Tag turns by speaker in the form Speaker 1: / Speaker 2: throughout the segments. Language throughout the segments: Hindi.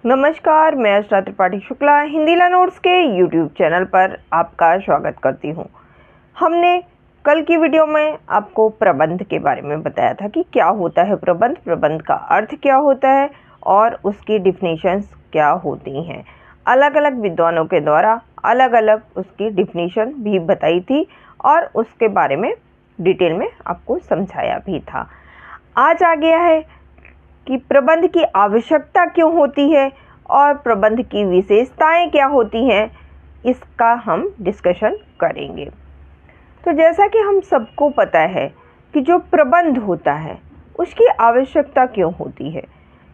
Speaker 1: नमस्कार, मैं अष्टा त्रिपाठी शुक्ला हिंदी ला नोट्स के यूट्यूब चैनल पर आपका स्वागत करती हूँ। हमने कल की वीडियो में आपको प्रबंध के बारे में बताया था कि क्या होता है प्रबंध, प्रबंध का अर्थ क्या होता है और उसकी डिफिनीशंस क्या होती हैं। अलग अलग विद्वानों के द्वारा अलग अलग उसकी डिफिनीशन भी बताई थी और उसके बारे में डिटेल में आपको समझाया भी था। आज आ गया है कि प्रबंध की आवश्यकता क्यों होती है और प्रबंध की विशेषताएं क्या होती हैं, इसका हम डिस्कशन करेंगे। तो जैसा कि हम सबको पता है कि जो प्रबंध होता है उसकी आवश्यकता क्यों होती है,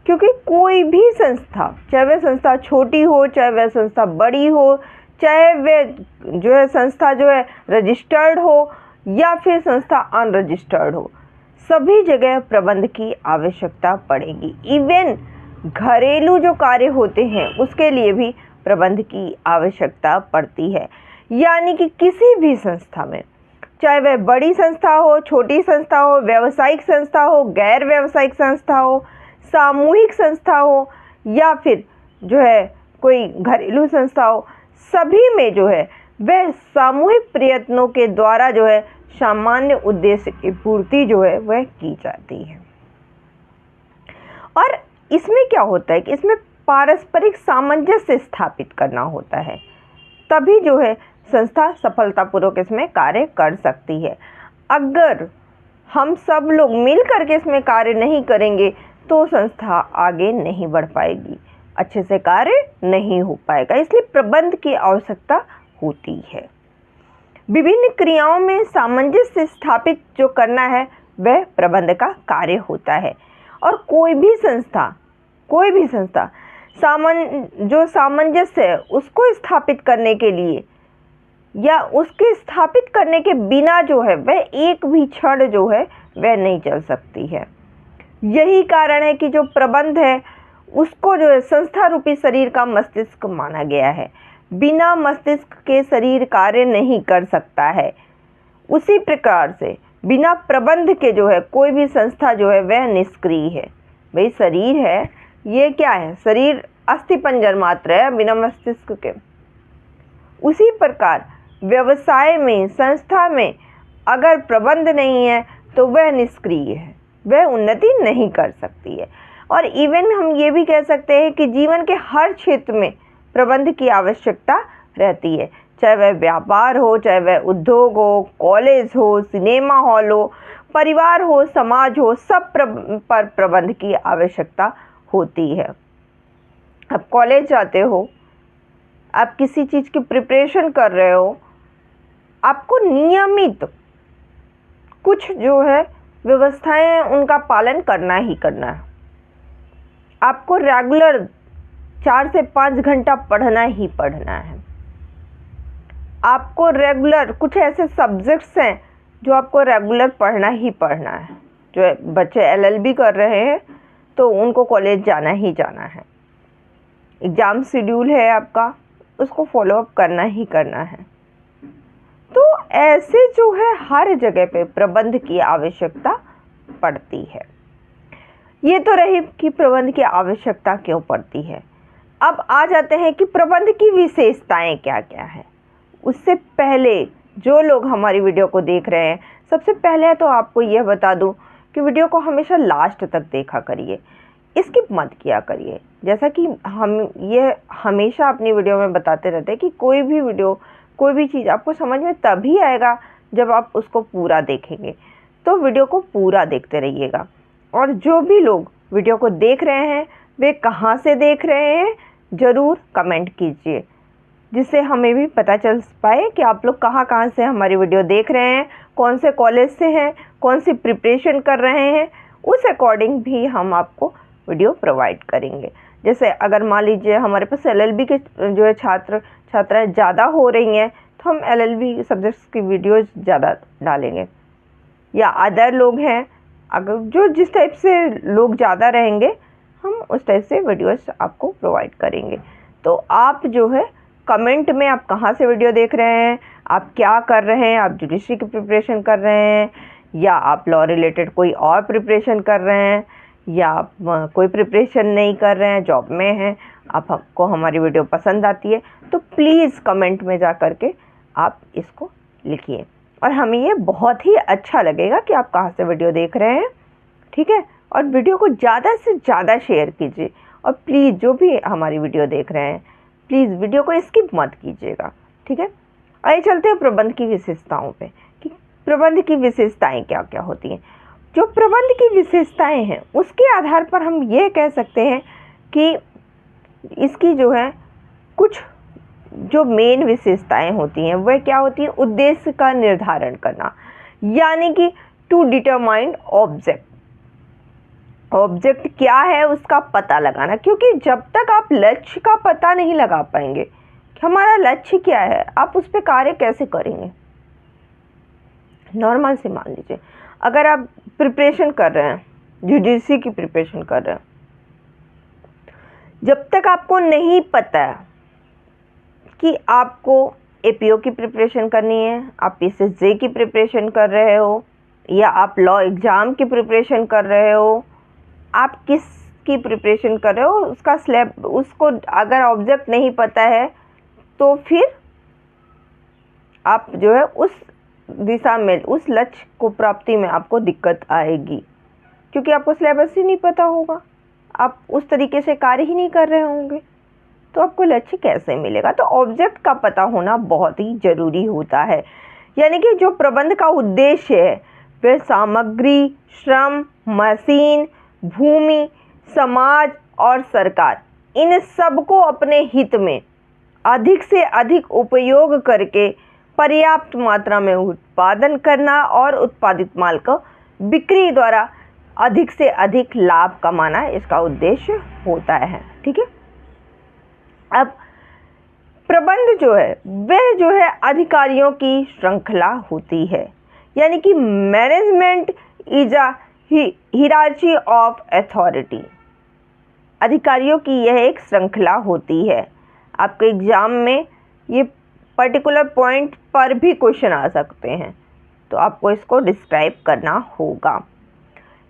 Speaker 1: क्योंकि कोई भी संस्था, चाहे वह संस्था छोटी हो चाहे वह संस्था बड़ी हो, चाहे वह जो है संस्था जो है रजिस्टर्ड हो या फिर संस्था अनरजिस्टर्ड हो, सभी जगह प्रबंध की आवश्यकता पड़ेगी। इवन घरेलू जो कार्य होते हैं उसके लिए भी प्रबंध की आवश्यकता पड़ती है। यानी कि किसी भी संस्था में, चाहे वह बड़ी संस्था हो, छोटी संस्था हो, व्यावसायिक संस्था हो, गैर व्यावसायिक संस्था हो, सामूहिक संस्था हो या फिर जो है कोई घरेलू संस्था हो, सभी में जो है वह सामूहिक प्रयत्नों के द्वारा जो है सामान्य उद्देश्य की पूर्ति जो है वह की जाती है। और इसमें क्या होता है कि इसमें पारस्परिक सामंजस्य स्थापित करना होता है, तभी जो है संस्था सफलतापूर्वक इसमें कार्य कर सकती है। अगर हम सब लोग मिल करके इसमें कार्य नहीं करेंगे तो संस्था आगे नहीं बढ़ पाएगी, अच्छे से कार्य नहीं हो पाएगा। इसलिए प्रबंध की आवश्यकता होती है। विभिन्न क्रियाओं में सामंजस्य स्थापित जो करना है वह प्रबंध का कार्य होता है। और कोई भी संस्था जो सामंजस्य है उसको स्थापित करने के लिए या उसके स्थापित करने के बिना जो है वह एक भी क्षण जो है वह नहीं चल सकती है। यही कारण है कि जो प्रबंध है उसको जो है संस्था रूपी शरीर का मस्तिष्क माना गया है। बिना मस्तिष्क के शरीर कार्य नहीं कर सकता है। उसी प्रकार से बिना प्रबंध के जो है कोई भी संस्था जो है वह निष्क्रिय है। भाई शरीर है, ये क्या है, शरीर अस्थि पंजर मात्र है बिना मस्तिष्क के। उसी प्रकार व्यवसाय में, संस्था में अगर प्रबंध नहीं है तो वह निष्क्रिय है, वह उन्नति नहीं कर सकती है। और इवन हम ये भी कह सकते हैं कि जीवन के हर क्षेत्र में प्रबंध की आवश्यकता रहती है, चाहे वह व्यापार हो, चाहे वह उद्योग हो, कॉलेज हो, सिनेमा हॉल हो, परिवार हो, समाज हो, सब पर प्रबंध की आवश्यकता होती है। आप कॉलेज जाते हो, आप किसी चीज़ की प्रिपरेशन कर रहे हो, आपको नियमित कुछ जो है व्यवस्थाएं उनका पालन करना ही करना है। आपको रेगुलर 4 से 5 घंटा पढ़ना ही पढ़ना है। आपको रेगुलर कुछ ऐसे सब्जेक्ट्स हैं जो आपको रेगुलर पढ़ना ही पढ़ना है। जो बच्चे LLB कर रहे हैं तो उनको कॉलेज जाना ही जाना है। एग्ज़ाम शेड्यूल है आपका, उसको फॉलोअप करना ही करना है। तो ऐसे जो है हर जगह पे प्रबंध की आवश्यकता पड़ती है। ये तो रही कि प्रबंध की आवश्यकता क्यों पड़ती है। अब आ जाते हैं कि प्रबंध की विशेषताएं क्या क्या है। उससे पहले जो लोग हमारी वीडियो को देख रहे हैं, सबसे पहले तो आपको यह बता दूं कि वीडियो को हमेशा लास्ट तक देखा करिए, स्किप मत किया करिए। जैसा कि हम ये हमेशा अपनी वीडियो में बताते रहते हैं कि कोई भी वीडियो, कोई भी चीज़ आपको समझ में तभी आएगा जब आप उसको पूरा देखेंगे। तो वीडियो को पूरा देखते रहिएगा। और जो भी लोग वीडियो को देख रहे हैं वे कहाँ से देख रहे हैं ज़रूर कमेंट कीजिए, जिससे हमें भी पता चल पाए कि आप लोग कहाँ से हमारी वीडियो देख रहे हैं, कौन से कॉलेज से हैं, कौन सी प्रिपरेशन कर रहे हैं। उस अकॉर्डिंग भी हम आपको वीडियो प्रोवाइड करेंगे। जैसे अगर मान लीजिए हमारे पास LLB के जो है छात्राएँ ज़्यादा हो रही हैं तो हम LLB सब्जेक्ट्स की वीडियोज़ ज़्यादा डालेंगे। या अदर लोग हैं, अगर जो जिस टाइप से लोग ज़्यादा रहेंगे हम उस टाइप से वीडियोस आपको प्रोवाइड करेंगे। तो आप जो है कमेंट में आप कहाँ से वीडियो देख रहे हैं, आप क्या कर रहे हैं, आप जुडिशरी की प्रिपरेशन कर रहे हैं या आप लॉ रिलेटेड कोई और प्रिपरेशन कर रहे हैं या कोई प्रिपरेशन नहीं कर रहे हैं, जॉब में हैं, आपको हमारी वीडियो पसंद आती है तो प्लीज़ कमेंट में जा कर के आप इसको लिखिए, और हमें ये बहुत ही अच्छा लगेगा कि आप कहाँ से वीडियो देख रहे हैं, ठीक है। और वीडियो को ज़्यादा से ज़्यादा शेयर कीजिए, और प्लीज़ जो भी हमारी वीडियो देख रहे हैं प्लीज़ वीडियो को स्किप मत कीजिएगा, ठीक है। आइए चलते हैं प्रबंध की विशेषताओं पे कि प्रबंध की विशेषताएं क्या क्या होती हैं। जो प्रबंध की विशेषताएं हैं उसके आधार पर हम ये कह सकते हैं कि इसकी जो है कुछ जो मेन विशेषताएं होती हैं वह क्या होती है। उद्देश्य का निर्धारण करना, यानी कि टू डिटरमाइन ऑब्जेक्ट, ऑब्जेक्ट क्या है उसका पता लगाना, क्योंकि जब तक आप लक्ष्य का पता नहीं लगा पाएंगे कि हमारा लक्ष्य क्या है, आप उस पर कार्य कैसे करेंगे। नॉर्मल से मान लीजिए अगर आप प्रिपरेशन कर रहे हैं, यूजीसी की प्रिपरेशन कर रहे हैं, जब तक आपको नहीं पता है कि आपको एपीओ की प्रिपरेशन करनी है, आप पीसीजे की प्रिपरेशन कर रहे हो, या आप लॉ एग्ज़ाम की प्रिपरेशन कर रहे हो, आप किस की प्रिपरेशन कर रहे हो, उसका स्लैब उसको अगर ऑब्जेक्ट नहीं पता है तो फिर आप जो है उस दिशा में, उस लक्ष्य को प्राप्ति में आपको दिक्कत आएगी, क्योंकि आपको सिलेबस ही नहीं पता होगा, आप उस तरीके से कार्य ही नहीं कर रहे होंगे, तो आपको लक्ष्य कैसे मिलेगा। तो ऑब्जेक्ट का पता होना बहुत ही ज़रूरी होता है। यानी कि जो प्रबंध का उद्देश्य है वह सामग्री, श्रम, मशीन, भूमि, समाज और सरकार, इन सब को अपने हित में अधिक से अधिक उपयोग करके पर्याप्त मात्रा में उत्पादन करना और उत्पादित माल को बिक्री द्वारा अधिक से अधिक लाभ कमाना इसका उद्देश्य होता है, ठीक है। अब प्रबंध जो है वह जो है अधिकारियों की श्रृंखला होती है, यानी कि management is a hierarchy of authority. अधिकारियों की यह एक श्रृंखला होती है। आपके एग्ज़ाम में ये पर्टिकुलर पॉइंट पर भी क्वेश्चन आ सकते हैं, तो आपको इसको डिस्क्राइब करना होगा।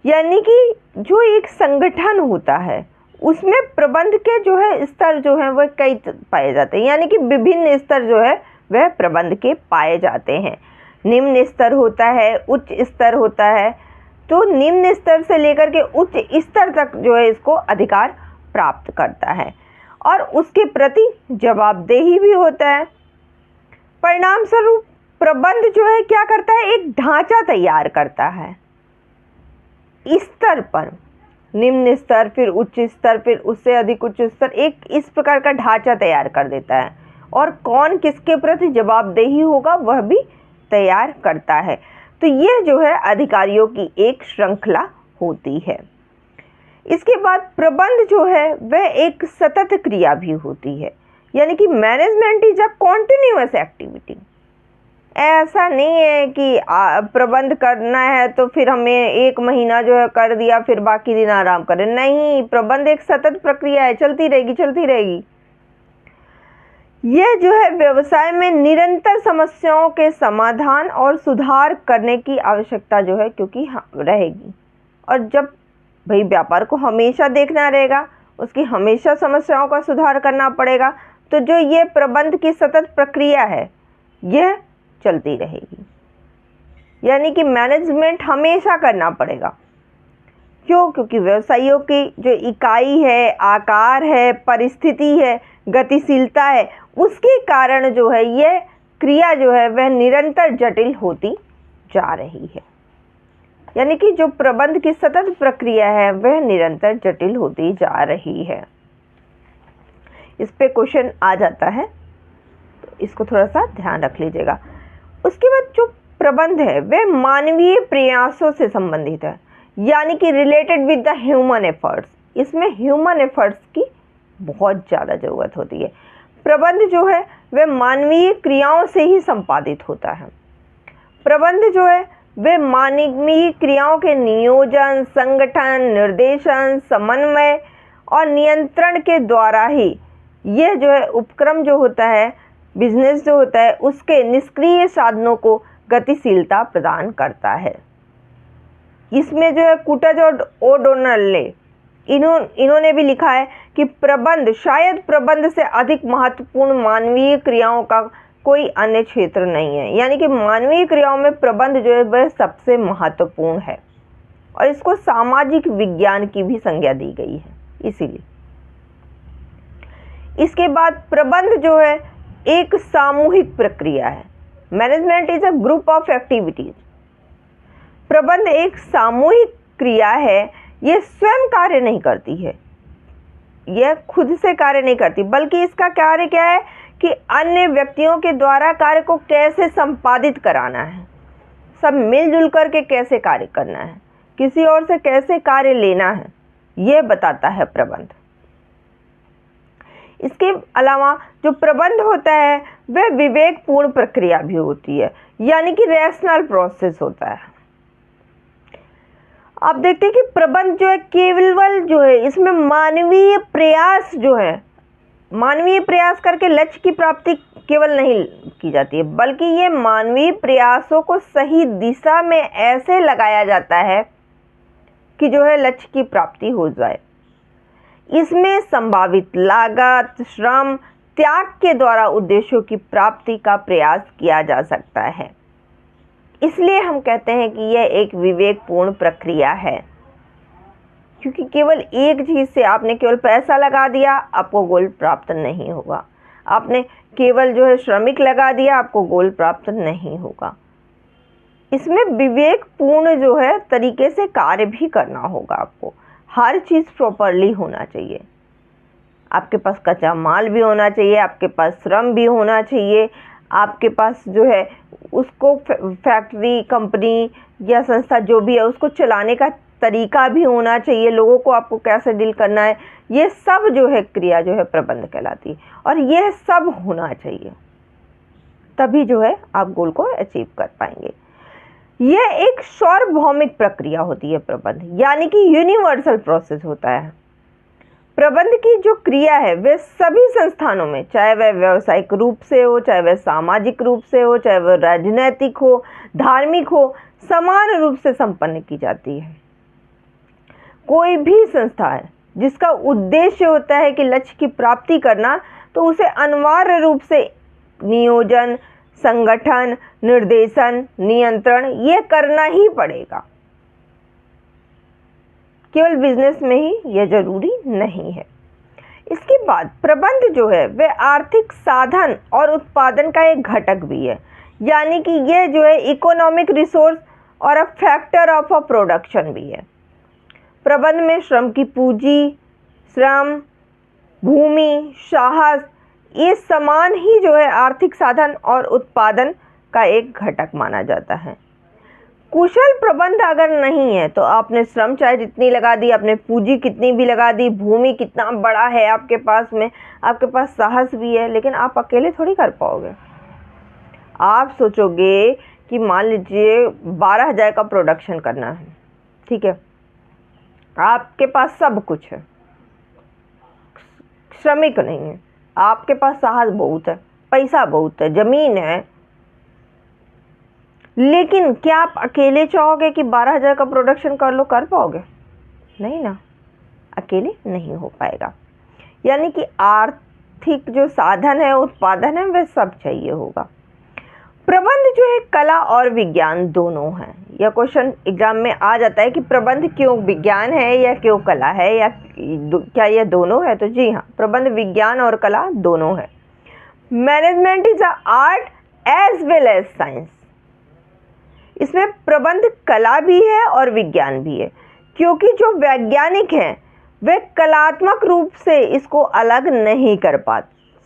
Speaker 1: यानी कि जो एक संगठन होता है उसमें प्रबंध के जो है स्तर जो हैं वह कई पाए जाते हैं, यानी कि विभिन्न स्तर जो है वह प्रबंध के पाए जाते हैं। निम्न स्तर होता है, उच्च स्तर होता है, तो निम्न स्तर से लेकर के उच्च स्तर तक जो है इसको अधिकार प्राप्त करता है, और उसके प्रति जवाबदेही भी होता है। परिणाम स्वरूप प्रबंध जो है क्या करता है, एक ढांचा तैयार करता है स्तर पर, निम्न स्तर, फिर उच्च स्तर, फिर उससे अधिक उच्च स्तर, एक इस प्रकार का ढांचा तैयार कर देता है, और कौन किसके प्रति जवाबदेही होगा वह भी तैयार करता है। तो यह जो है अधिकारियों की एक श्रृंखला होती है। इसके बाद प्रबंध जो है वह एक सतत क्रिया भी होती है, यानी कि management is a continuous activity. ऐसा नहीं है कि प्रबंध करना है तो फिर हमें एक महीना जो है कर दिया फिर बाकी दिन आराम करें, नहीं, प्रबंध एक सतत प्रक्रिया है, चलती रहेगी चलती रहेगी। यह जो है व्यवसाय में निरंतर समस्याओं के समाधान और सुधार करने की आवश्यकता जो है क्योंकि रहेगी, और जब भाई व्यापार को हमेशा देखना रहेगा, उसकी हमेशा समस्याओं का सुधार करना पड़ेगा, तो जो ये प्रबंध की सतत प्रक्रिया है यह चलती रहेगी। यानी कि मैनेजमेंट हमेशा करना पड़ेगा। क्यों? क्योंकि व्यवसायियों की जो इकाई है, आकार है, परिस्थिति है, गतिशीलता है, उसके कारण जो है यह क्रिया जो है वह निरंतर जटिल होती जा रही है। यानी कि जो प्रबंध की सतत प्रक्रिया है वह निरंतर जटिल होती जा रही है। इस पे क्वेश्चन आ जाता है, तो इसको थोड़ा सा ध्यान रख लीजिएगा। उसके बाद जो प्रबंध है वह मानवीय प्रयासों से संबंधित है, यानी कि related with the human efforts. इसमें ह्यूमन एफर्ट्स की बहुत ज़्यादा ज़रूरत होती है। प्रबंध जो है वह मानवीय क्रियाओं से ही संपादित होता है। प्रबंध जो है वह मानवीय क्रियाओं के नियोजन, संगठन, निर्देशन, समन्वय और नियंत्रण के द्वारा ही यह जो है उपक्रम जो होता है, बिजनेस जो होता है, उसके निष्क्रिय साधनों को गतिशीलता प्रदान करता है। इसमें जो है कुटज और ओडोनल ने इन्होंने भी लिखा है कि प्रबंध शायद प्रबंध से अधिक महत्वपूर्ण मानवीय क्रियाओं का कोई अन्य क्षेत्र नहीं है। यानी कि मानवीय क्रियाओं में प्रबंध जो है वह सबसे महत्वपूर्ण है और इसको सामाजिक विज्ञान की भी संज्ञा दी गई है। इसीलिए इसके बाद प्रबंध जो है एक सामूहिक प्रक्रिया है। Management is a group of activities. प्रबंध एक सामूहिक क्रिया है। ये स्वयं कार्य नहीं करती है, यह खुद से कार्य नहीं करती, बल्कि इसका कार्य क्या है कि अन्य व्यक्तियों के द्वारा कार्य को कैसे संपादित कराना है, सब मिलजुल करके कैसे कार्य करना है, किसी और से कैसे कार्य लेना है, यह बताता है प्रबंध। इसके अलावा जो प्रबंध होता है वह विवेकपूर्ण प्रक्रिया भी होती है, यानी कि रैशनल प्रोसेस होता है। आप देखते हैं कि प्रबंध जो है केवल जो है इसमें मानवीय प्रयास जो है, मानवीय प्रयास करके लक्ष्य की प्राप्ति केवल नहीं की जाती है, बल्कि ये मानवीय प्रयासों को सही दिशा में ऐसे लगाया जाता है कि जो है लक्ष्य की प्राप्ति हो जाए। इसमें संभावित लागत, श्रम, त्याग के द्वारा उद्देश्यों की प्राप्ति का प्रयास किया जा सकता है। इसलिए हम कहते हैं कि यह एक विवेकपूर्ण प्रक्रिया है, क्योंकि केवल एक चीज़ से आपने केवल पैसा लगा दिया आपको गोल प्राप्त नहीं होगा, आपने केवल जो है श्रमिक लगा दिया आपको गोल प्राप्त नहीं होगा। इसमें विवेकपूर्ण जो है तरीके से कार्य भी करना होगा। आपको हर चीज़ प्रॉपरली होना चाहिए, आपके पास कच्चा माल भी होना चाहिए, आपके पास श्रम भी होना चाहिए, आपके पास जो है उसको फैक्ट्री, कंपनी या संस्था जो भी है उसको चलाने का तरीका भी होना चाहिए, लोगों को आपको कैसे डील करना है, ये सब जो है क्रिया जो है प्रबंध कहलाती है। और यह सब होना चाहिए, तभी जो है आप गोल को अचीव कर पाएंगे। यह एक सार्वभौमिक प्रक्रिया होती है प्रबंध, यानी कि यूनिवर्सल प्रोसेस होता है। प्रबंध की जो क्रिया है वह सभी संस्थानों में, चाहे वह व्यावसायिक रूप से हो, चाहे वह सामाजिक रूप से हो, चाहे वह राजनैतिक हो, धार्मिक हो, समान रूप से संपन्न की जाती है। कोई भी संस्था है जिसका उद्देश्य होता है कि लक्ष्य की प्राप्ति करना, तो उसे अनिवार्य रूप से नियोजन, संगठन, निर्देशन, नियंत्रण ये करना ही पड़ेगा। केवल बिजनेस में ही यह जरूरी नहीं है। इसके बाद प्रबंध जो है वह आर्थिक साधन और उत्पादन का एक घटक भी है, यानी कि यह जो है इकोनॉमिक रिसोर्स और a factor of a production भी है। प्रबंध में श्रम की पूंजी, श्रम, भूमि, साहस ये समान ही जो है आर्थिक साधन और उत्पादन का एक घटक माना जाता है। कुशल प्रबंध अगर नहीं है तो आपने श्रम चाहे जितनी लगा दी, आपने पूंजी कितनी भी लगा दी, भूमि कितना बड़ा है आपके पास में, आपके पास साहस भी है, लेकिन आप अकेले थोड़ी कर पाओगे। आप सोचोगे कि मान लीजिए 12,000 का प्रोडक्शन करना है, ठीक है, आपके पास सब कुछ है, श्रमिक नहीं है, आपके पास साहस बहुत है, पैसा बहुत है, जमीन है, लेकिन क्या आप अकेले चाहोगे कि 12,000 का प्रोडक्शन कर लो, कर पाओगे? नहीं ना, अकेले नहीं हो पाएगा। यानी कि आर्थिक जो साधन है, उत्पादन है, वह सब चाहिए होगा। प्रबंध जो है कला और विज्ञान दोनों है। यह क्वेश्चन एग्जाम में आ जाता है कि प्रबंध क्यों विज्ञान है या क्यों कला है, या क्या यह दोनों है? तो जी हाँ, प्रबंध विज्ञान और कला दोनों है। Management is a art as well as science. इसमें प्रबंध कला भी है और विज्ञान भी है, क्योंकि जो वैज्ञानिक हैं वे कलात्मक रूप से इसको अलग नहीं कर पा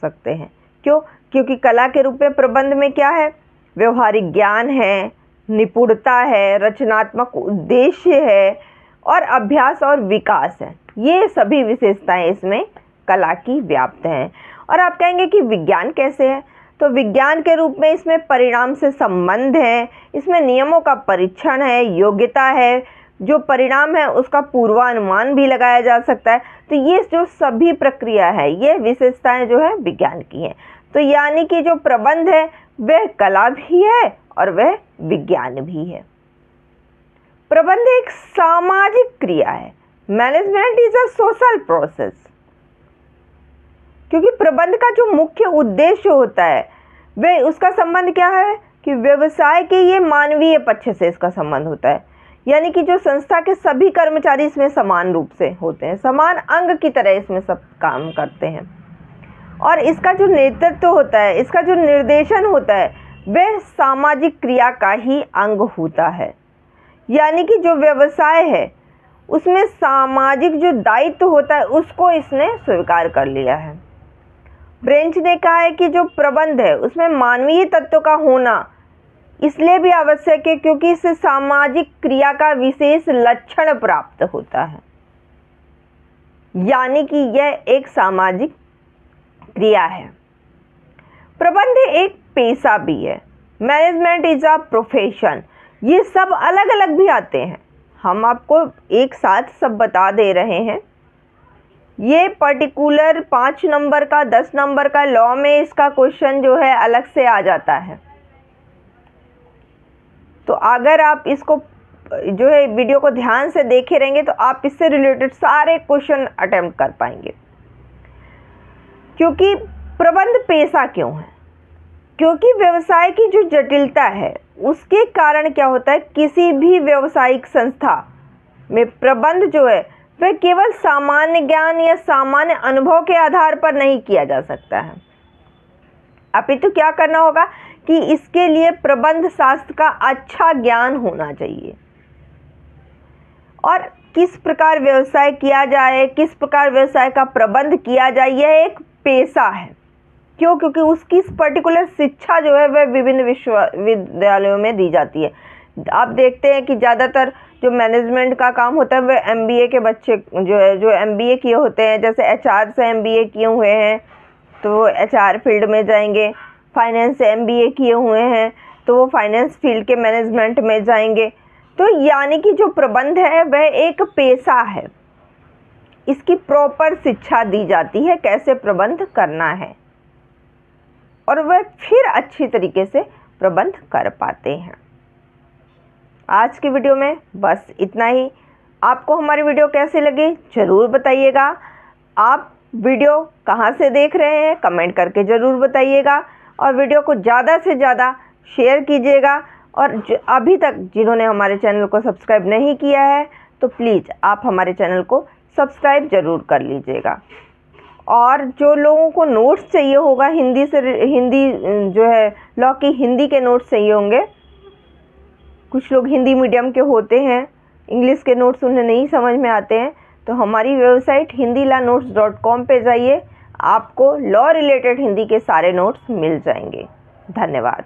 Speaker 1: सकते हैं। क्यों? क्योंकि कला के रूप में प्रबंध में क्या है? व्यवहारिक ज्ञान है, निपुणता है, रचनात्मक उद्देश्य है और अभ्यास और विकास है। ये सभी विशेषताएं इसमें कला की व्याप्त हैं। और आप कहेंगे कि विज्ञान कैसे है? तो विज्ञान के रूप में इसमें परिणाम से संबंध है, इसमें नियमों का परीक्षण है, योग्यता है, जो परिणाम है उसका पूर्वानुमान भी लगाया जा सकता है। तो ये जो सभी प्रक्रिया है, ये विशेषताएं जो है विज्ञान की हैं। तो यानी कि जो प्रबंध है वह कला भी है और वह विज्ञान भी है। प्रबंध एक सामाजिक क्रिया है, management is a social process, क्योंकि प्रबंध का जो मुख्य उद्देश्य होता है वह उसका संबंध क्या है कि व्यवसाय के ये मानवीय पक्ष से इसका संबंध होता है, यानी कि जो संस्था के सभी कर्मचारी इसमें समान रूप से होते हैं, समान अंग की तरह इसमें सब काम करते हैं। और इसका जो नेतृत्व होता है, इसका जो निर्देशन होता है वह सामाजिक क्रिया का ही अंग होता है, यानी कि जो व्यवसाय है उसमें सामाजिक जो दायित्व होता है उसको इसने स्वीकार कर लिया है। ब्रेंच ने कहा है कि जो प्रबंध है उसमें मानवीय तत्व का होना इसलिए भी आवश्यक है क्योंकि इससे सामाजिक क्रिया का विशेष लक्षण प्राप्त होता है, यानी कि यह एक सामाजिक क्रिया है। प्रबंध एक पेशा भी है। Management is a profession. ये सब अलग अलग भी आते हैं, हम आपको एक साथ सब बता दे रहे हैं। ये पर्टिकुलर 5 नंबर का 10 नंबर का लॉ में इसका क्वेश्चन जो है अलग से आ जाता है। तो अगर आप इसको जो है वीडियो को ध्यान से देखे रहेंगे तो आप इससे रिलेटेड सारे क्वेश्चन अटेम्प्ट कर पाएंगे। क्योंकि प्रबंध पेशा क्यों है? क्योंकि व्यवसाय की जो जटिलता है उसके कारण क्या होता है, किसी भी व्यावसायिक संस्था में प्रबंध जो है वह केवल सामान्य ज्ञान या सामान्य अनुभव के आधार पर नहीं किया जा सकता है, अपितु क्या करना होगा कि इसके लिए प्रबंध शास्त्र का अच्छा ज्ञान होना चाहिए और किस प्रकार व्यवसाय किया जाए, किस प्रकार व्यवसाय का प्रबंध किया जाए, यह एक पेशा है। क्यों? क्योंकि उसकी पर्टिकुलर शिक्षा जो है वह विभिन्न विश्वविद्यालयों में दी जाती है। आप देखते हैं कि ज़्यादातर जो मैनेजमेंट का काम होता है वह MBA के बच्चे जो है जो MBA किए होते हैं, जैसे HR से MBA किए हुए हैं तो वो HR फील्ड में जाएंगे, फाइनेंस से MBA किए हुए हैं तो वो फाइनेंस फील्ड के मैनेजमेंट में जाएंगे। तो यानी कि जो प्रबंध है वह एक पेशा है, इसकी प्रॉपर शिक्षा दी जाती है कैसे प्रबंध करना है और वह फिर अच्छी तरीके से प्रबंध कर पाते हैं। आज की वीडियो में बस इतना ही। आपको हमारी वीडियो कैसी लगी ज़रूर बताइएगा। आप वीडियो कहाँ से देख रहे हैं कमेंट करके ज़रूर बताइएगा और वीडियो को ज़्यादा से ज़्यादा शेयर कीजिएगा। और अभी तक जिन्होंने हमारे चैनल को सब्सक्राइब नहीं किया है तो प्लीज़ आप हमारे चैनल को सब्सक्राइब ज़रूर कर लीजिएगा। और जो लोगों को नोट्स चाहिए होगा हिंदी जो है लॉ की हिंदी के नोट्स चाहिए होंगे, कुछ लोग हिंदी मीडियम के होते हैं, इंग्लिश के नोट्स उन्हें नहीं समझ में आते हैं, तो हमारी वेबसाइट hindilawnotes.com पे जाइए, आपको लॉ रिलेटेड हिंदी के सारे नोट्स मिल जाएंगे। धन्यवाद।